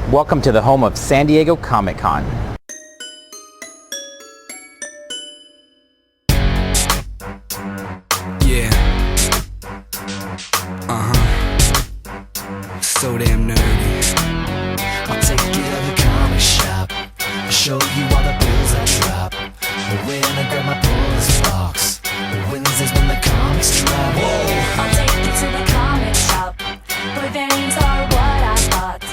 Welcome to the home of San Diego Comic-Con. Yeah. So damn nerdy. I'll take you to the comic shop. I'll show you all the bills I drop. When I grab my Polaris box, Wednesdays when the comics drop. Whoa. I'll take you to the comic shop. Boy, variants are what I bought.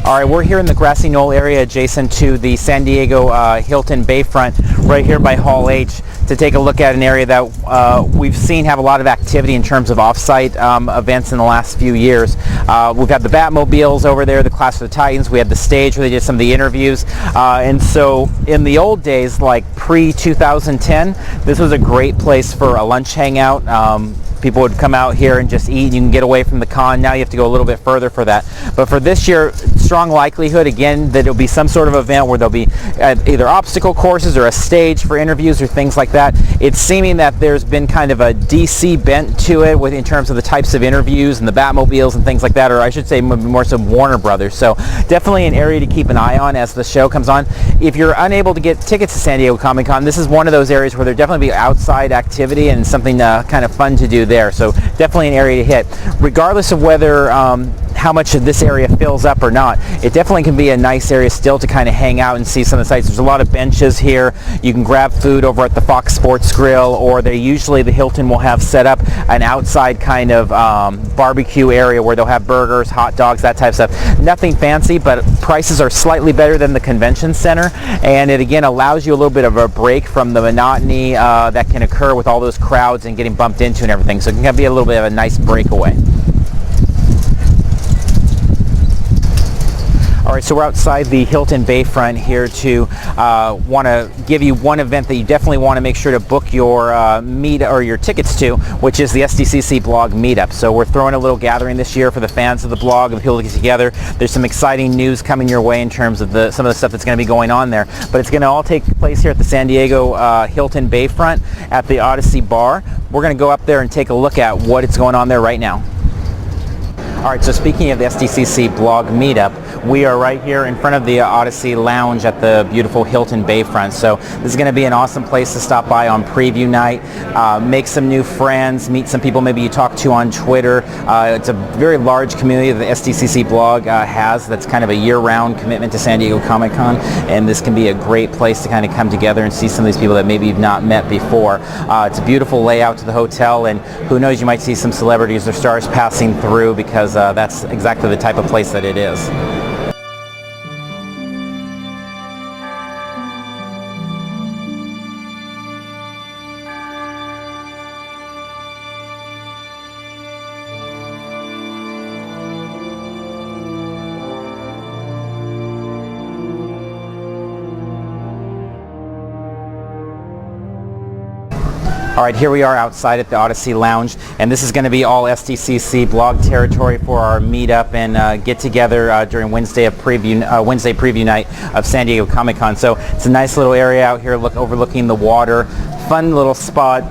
All right, we're here in the Grassy Knoll area adjacent to the San Diego Hilton Bayfront, right here by Hall H, to take a look at an area that we've seen have a lot of activity in terms of off-site events in the last few years. We've had the Batmobiles over there, the Clash of the Titans. We had the stage where they did some of the interviews. And so in the old days, like pre-2010, this was a great place for a lunch hangout. People would come out here and just eat. You can get away from the con. Now you have to go a little bit further for that. But for this year, strong likelihood, again, that it'll be some sort of event where there'll be either obstacle courses or a stage for interviews or things like that. It's seeming that there's been kind of a DC bent to it in terms of the types of interviews and the Batmobiles and things like that, or I should say more so Warner Brothers. So definitely an area to keep an eye on as the show comes on. If you're unable to get tickets to San Diego Comic-Con, this is one of those areas where there'll definitely be outside activity and something kind of fun to do there. So definitely an area to hit. Regardless of whether how much of this area fills up or not, it definitely can be a nice area still to kind of hang out and see some of the sights. There's a lot of benches here. You can grab food over at the Fox Sports Grill, or the Hilton will have set up an outside kind of barbecue area where they'll have burgers, hot dogs, that type of stuff. Nothing fancy, but prices are slightly better than the convention center, and it again allows you a little bit of a break from the monotony that can occur with all those crowds and getting bumped into and everything. So it can be a little bit of a nice breakaway. All right, so we're outside the Hilton Bayfront here to want to give you one event that you definitely want to make sure to book your meet or your tickets to, which is the SDCC Blog meetup. So we're throwing a little gathering this year for the fans of the blog and people to get together. There's some exciting news coming your way in terms of some of the stuff that's going to be going on there. But it's going to all take place here at the San Diego Hilton Bayfront at the Odyssey Bar. We're going to go up there and take a look at what is going on there right now. All right, so speaking of the SDCC Blog meetup, we are right here in front of the Odyssey Lounge at the beautiful Hilton Bayfront. So this is going to be an awesome place to stop by on preview night, make some new friends, meet some people maybe you talk to on Twitter. It's a very large community that the SDCC Blog has that's kind of a year-round commitment to San Diego Comic-Con, and this can be a great place to kind of come together and see some of these people that maybe you've not met before. It's a beautiful layout to the hotel, and who knows, you might see some celebrities or stars passing through, because that's exactly the type of place that it is. All right, here we are outside at the Odyssey Lounge, and this is going to be all SDCC Blog territory for our meetup and get together during Wednesday preview night of San Diego Comic-Con. So it's a nice little area out here overlooking the water. Fun little spot.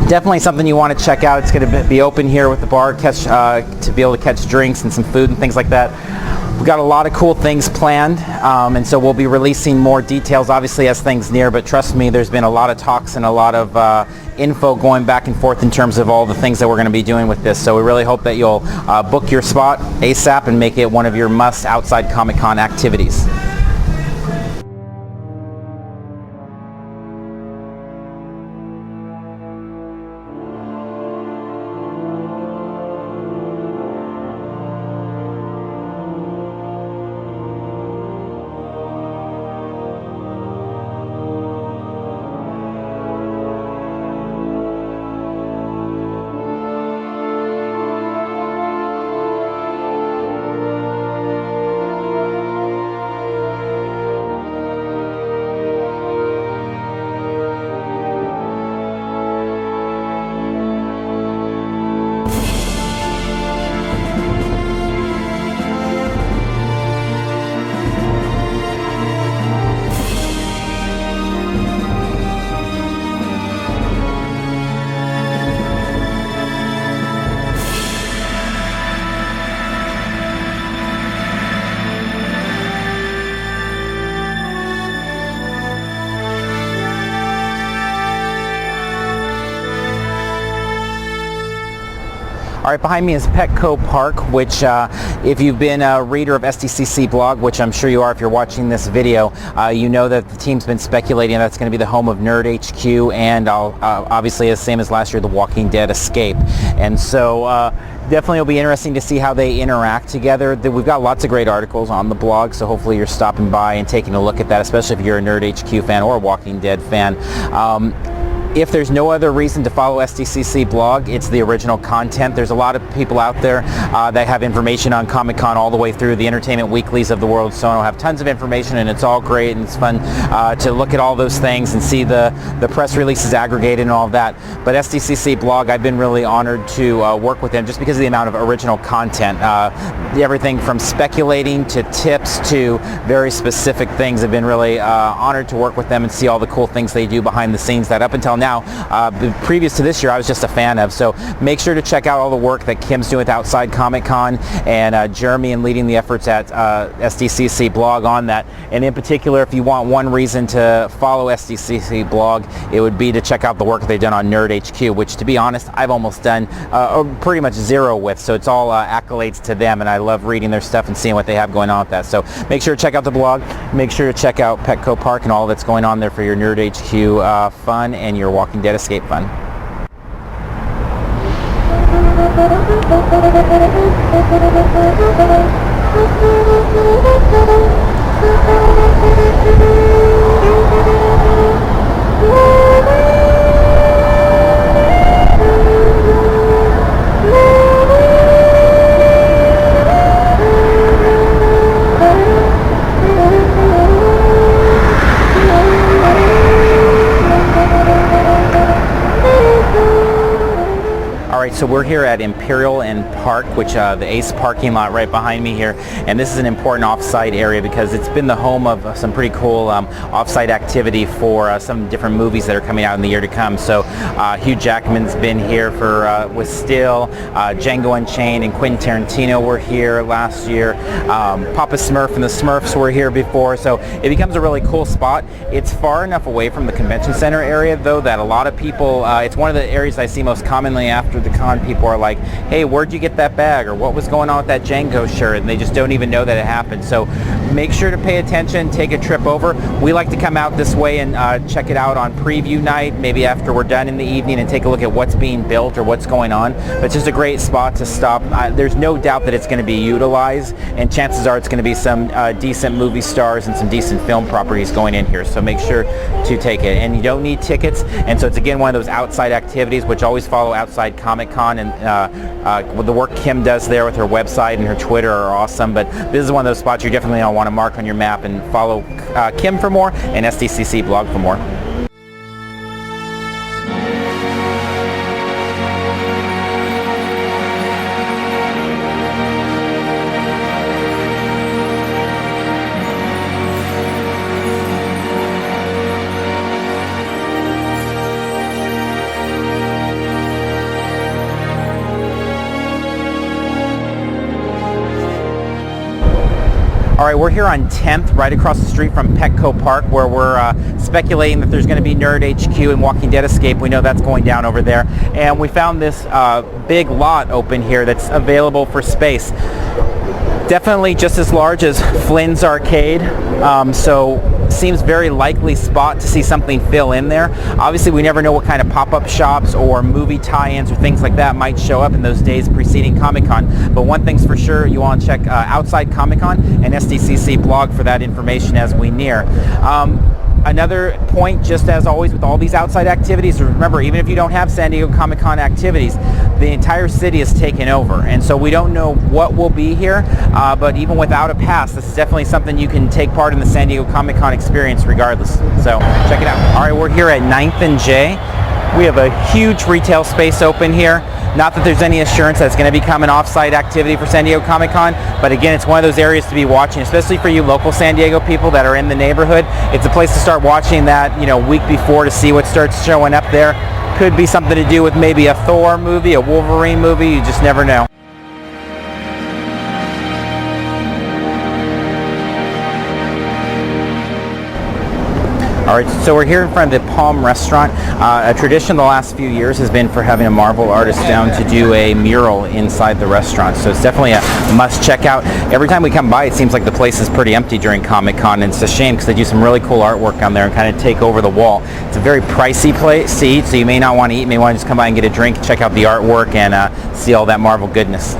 Definitely something you want to check out. It's going to be open here with the bar to be able to catch drinks and some food and things like that. We've got a lot of cool things planned, and so we'll be releasing more details obviously as things near, but trust me, there's been a lot of talks and a lot of info going back and forth in terms of all the things that we're going to be doing with this. So we really hope that you'll book your spot ASAP and make it one of your must outside Comic-Con activities. right, behind me is Petco Park, which if you've been a reader of SDCC Blog, which I'm sure you are if you're watching this video, you know that the team's been speculating that's going to be the home of Nerd HQ and obviously the same as last year, The Walking Dead Escape. And so definitely it'll be interesting to see how they interact together. We've got lots of great articles on the blog, so hopefully you're stopping by and taking a look at that, especially if you're a Nerd HQ fan or a Walking Dead fan. If there's no other reason to follow SDCC Blog, it's the original content. There's a lot of people out there that have information on Comic-Con all the way through the entertainment weeklies of the world. So I'll have tons of information, and it's all great, and it's fun to look at all those things and see the press releases aggregated and all of that. But SDCC Blog, I've been really honored to work with them just because of the amount of original content. Everything from speculating to tips to very specific things. I've been really honored to work with them and see all the cool things they do behind the scenes that up until now, previous to this year, I was just a fan of. So make sure to check out all the work that Kim's doing with Outside Comic-Con and Jeremy and leading the efforts at SDCC Blog on that. And in particular, if you want one reason to follow SDCC Blog, it would be to check out the work they've done on Nerd HQ, which, to be honest, I've almost done pretty much zero with. So it's all accolades to them, and I love reading their stuff and seeing what they have going on with that. So make sure to check out the blog. Make sure to check out Petco Park and all that's going on there for your Nerd HQ fun and your Walking Dead Escape fun. Alright, so we're here at Imperial and Park, which the Ace parking lot right behind me here, and this is an important off-site area because it's been the home of some pretty cool off-site activity for some different movies that are coming out in the year to come. So Hugh Jackman's been here for with Still, Django Unchained and Quentin Tarantino were here last year. Papa Smurf and the Smurfs were here before, so it becomes a really cool spot. It's far enough away from the convention center area though that a lot of people, it's one of the areas I see most commonly after the con. People are like, hey, where'd you get that bag, or what was going on with that Django shirt, and they just don't even know that it happened. So make sure to pay attention, take a trip over. We like to come out this way and check it out on preview night, maybe after we're done in the evening, and take a look at what's being built or what's going on. But it's just a great spot to stop. There's no doubt that it's going to be utilized, and chances are it's going to be some decent movie stars and some decent film properties going in here, so make sure to take it. And you don't need tickets, and so it's again one of those outside activities, which always follow Outside Comic-Con, and the work Kim does there with her website and her Twitter are awesome. But this is one of those spots you're definitely going to want to mark on your map and follow Kim for more and SDCC Blog for more. Alright, we're here on 10th, right across the street from Petco Park, where we're speculating that there's going to be Nerd HQ and Walking Dead Escape. We know that's going down over there. And we found this big lot open here that's available for space. Definitely just as large as Flynn's Arcade, so seems very likely spot to see something fill in there. Obviously, we never know what kind of pop-up shops or movie tie-ins or things like that might show up in those days preceding Comic-Con. But one thing's for sure, you want to check Outside Comic-Con and SDCC Blog for that information as we near. Another point, just as always with all these outside activities, remember, even if you don't have San Diego Comic-Con activities, the entire city is taken over, and so we don't know what will be here, but even without a pass, this is definitely something you can take part in the San Diego Comic-Con experience regardless. So check it out. All right, we're here at 9th and J. We have a huge retail space open here. Not that there's any assurance that it's going to become an off-site activity for San Diego Comic-Con, but again, it's one of those areas to be watching, especially for you local San Diego people that are in the neighborhood. It's a place to start watching that, week before to see what starts showing up there. Could be something to do with maybe a Thor movie, a Wolverine movie, you just never know. All right, so we're here in front of the Palm Restaurant. A tradition the last few years has been for having a Marvel artist down to do a mural inside the restaurant. So it's definitely a must check out. Every time we come by, it seems like the place is pretty empty during Comic-Con, and it's a shame because they do some really cool artwork down there and kind of take over the wall. It's a very pricey place to eat, so you may not want to eat. You may want to just come by and get a drink, check out the artwork, and see all that Marvel goodness.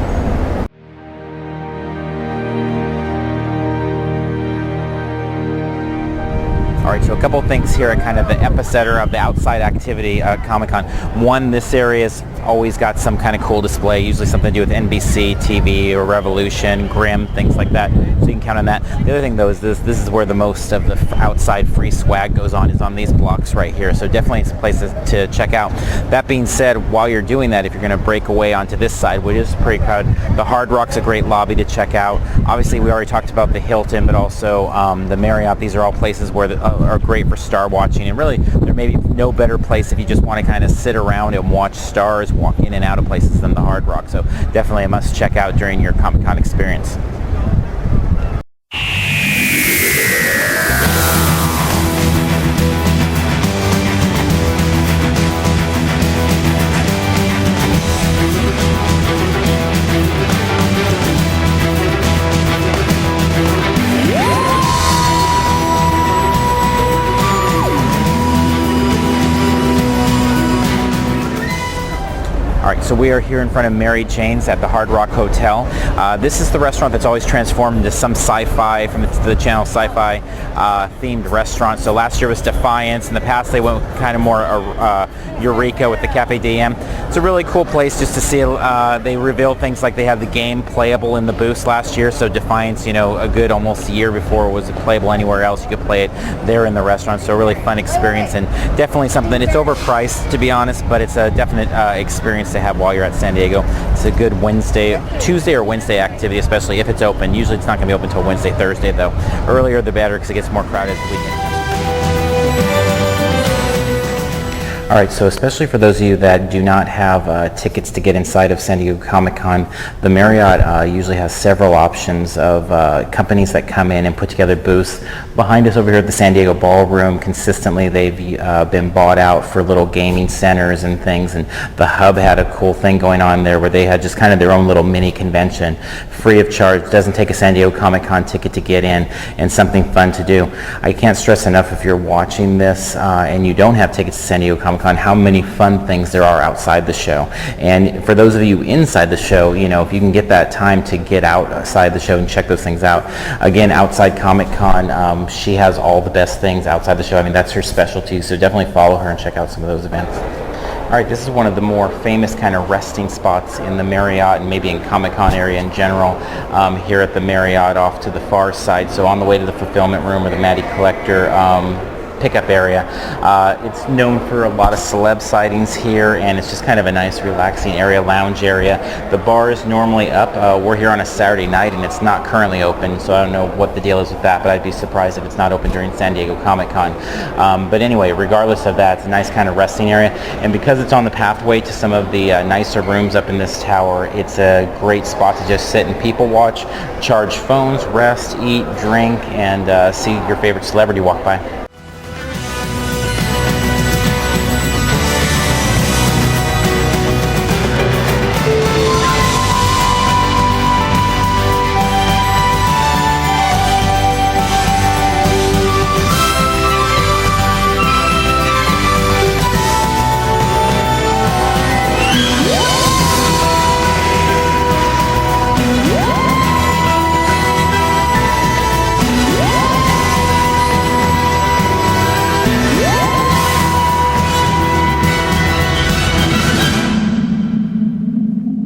All right, so a couple of things here at kind of the epicenter of the outside activity at Comic-Con. One, this area's always got some kind of cool display, usually something to do with NBC, TV, or Revolution, Grimm, things like that. So you can count on that. The other thing, though, is this is where the most of the outside free swag goes on, is on these blocks right here. So definitely it's a place to check out. That being said, while you're doing that, if you're going to break away onto this side, which is pretty crowded, the Hard Rock's a great lobby to check out. Obviously, we already talked about the Hilton, but also the Marriott. These are all places where are great for star watching, and really there may be no better place if you just want to kind of sit around and watch stars walk in and out of places than the Hard Rock. So definitely a must check out during your Comic-Con experience. Alright, so we are here in front of Mary Jane's at the Hard Rock Hotel. This is the restaurant that's always transformed into some sci-fi, from the channel sci-fi themed restaurant. So last year was Defiance. In the past they went kind of more Eureka with the Cafe DM. It's a really cool place just to see. They reveal things like they have the game playable in the booths last year. So Defiance, you know, a good almost a year before it was playable anywhere else. You could play it there in the restaurant. So a really fun experience, and definitely something. It's overpriced, to be honest, but it's a definite experience to have while you're at San Diego. It's a good Tuesday or Wednesday activity, especially if it's open. Usually it's not going to be open until Wednesday, Thursday, though. Earlier the better, because it gets more crowded as the weekend. All right, so especially for those of you that do not have tickets to get inside of San Diego Comic-Con, the Marriott usually has several options of companies that come in and put together booths. Behind us over here at the San Diego Ballroom, consistently they've been bought out for little gaming centers and things, and the Hub had a cool thing going on there where they had just kind of their own little mini convention, free of charge. Doesn't take a San Diego Comic-Con ticket to get in, and something fun to do. I can't stress enough, if you're watching this and you don't have tickets to San Diego Comic-Con, how many fun things there are outside the show. And for those of you inside the show, you know, if you can get that time to get outside the show and check those things out. Again, outside Comic-Con, she has all the best things outside the show. I mean, that's her specialty, so definitely follow her and check out some of those events. All right, this is one of the more famous kind of resting spots in the Marriott and maybe in Comic-Con area in general, here at the Marriott off to the far side. So on the way to the fulfillment room or the Maddie Collector pickup area. It's known for a lot of celeb sightings here, and it's just kind of a nice relaxing area, lounge area. The bar is normally up. We're here on a Saturday night and it's not currently open, so I don't know what the deal is with that, but I'd be surprised if it's not open during San Diego Comic-Con. But anyway, regardless of that, it's a nice kind of resting area, and because it's on the pathway to some of the nicer rooms up in this tower, it's a great spot to just sit and people watch, charge phones, rest, eat, drink, and see your favorite celebrity walk by.